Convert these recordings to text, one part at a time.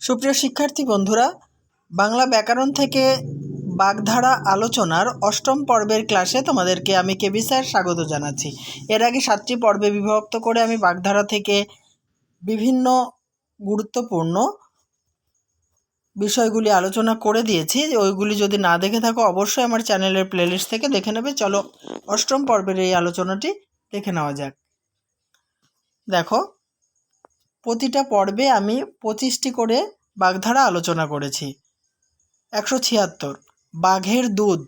সুপ্রিয় শিক্ষার্থী বন্ধুরা, বাংলা ব্যাকরণ থেকে বাগধারা আলোচনার অষ্টম পর্বের ক্লাসে তোমাদেরকে আমি কেবি স্যার স্বাগত জানাচ্ছি। এর আগে 7টি পর্বে বিভক্ত করে আমি বাগধারা থেকে বিভিন্ন গুরুত্বপূর্ণ বিষয়গুলি আলোচনা করে দিয়েছি। ওইগুলি যদি না দেখে থাকো অবশ্যই আমার চ্যানেলের প্লেলিস্ট থেকে দেখে নেবে। চলো অষ্টম পর্বের এই আলোচনাটি দেখে নেওয়া যাক। দেখো, প্রতিটা পর্বে আমি 25টি করে বাগধারা আলোচনা করেছি। 176 বাঘের দুধ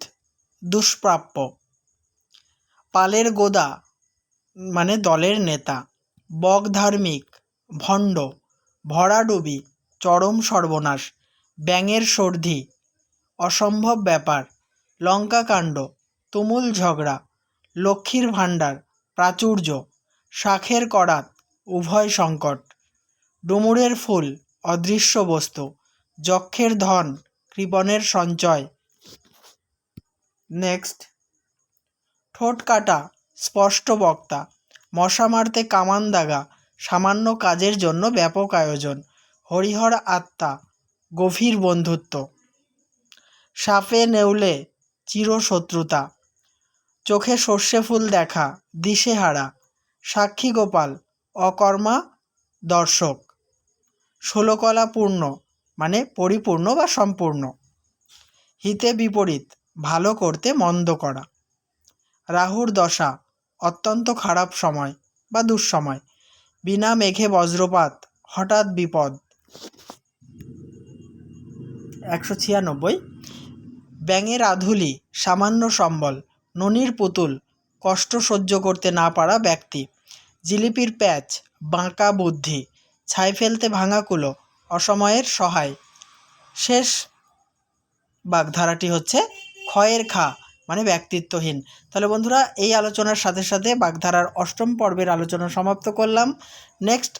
দুষ্প্রাপ্য, পালের গোদা মানে দলের নেতা, বক ধার্মিক ভণ্ড, ভরাডুবি চরম সর্বনাশ, ব্যাঙের সর্দি অসম্ভব ব্যাপার, লঙ্কাকাণ্ড তুমুল ঝগড়া, লক্ষ্মীর ভাণ্ডার প্রাচুর্য, শাখের করাত উভয় সংকট, ডুমুরের ফুল অদৃশ্য বস্তু, যক্ষের ধন কৃপণের সঞ্চয়। নেক্সট, ঠোঁট কাটা স্পষ্ট বক্তা, মশা মারতে কামান দাগা সামান্য কাজের জন্য ব্যাপক আয়োজন, হরিহর আত্মা গভীর বন্ধুত্ব, সাপে নেউলে চিরশত্রুতা, চোখে সর্ষে ফুল দেখা দিশেহারা, সাক্ষী গোপাল অকর্মা দর্শক, ষোলকলা পূর্ণ মানে পরিপূর্ণ বা সম্পূর্ণ, হিতে বিপরীত ভালো করতে মন্দ করা, রাহুর দশা অত্যন্ত খারাপ সময় বা দুঃসময়, বিনা মেঘে বজ্রপাত হঠাৎ বিপদ। 196 ব্যাঙের আধুলি সামান্য সম্বল, ননির পুতুল কষ্ট সহ্য করতে না পারা ব্যক্তি, জিলিপির প্যাচ বাঁকা বুদ্ধি, ছাই ফেলতে ভাঙা কুলো অসময়ের সহায়। শেষ বাগধারাটি হচ্ছে ক্ষয়ের খা মানে ব্যক্তিত্বহীন। তাহলে বন্ধুরা, এই আলোচনার সাথে সাথে বাগধারার অষ্টম পর্বের আলোচনা সমাপ্ত করলাম। নেক্সট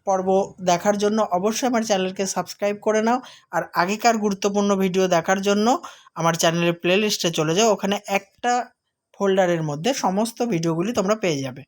পর্ব দেখার জন্য অবশ্যই আমার চ্যানেলকে সাবস্ক্রাইব করে নাও। আর আগেকার গুরুত্বপূর্ণ ভিডিও দেখার জন্য আমার চ্যানেলের প্লেলিস্টে চলে যাও, ওখানে একটা ফোল্ডারের মধ্যে সমস্ত ভিডিওগুলি তোমরা পেয়ে যাবে।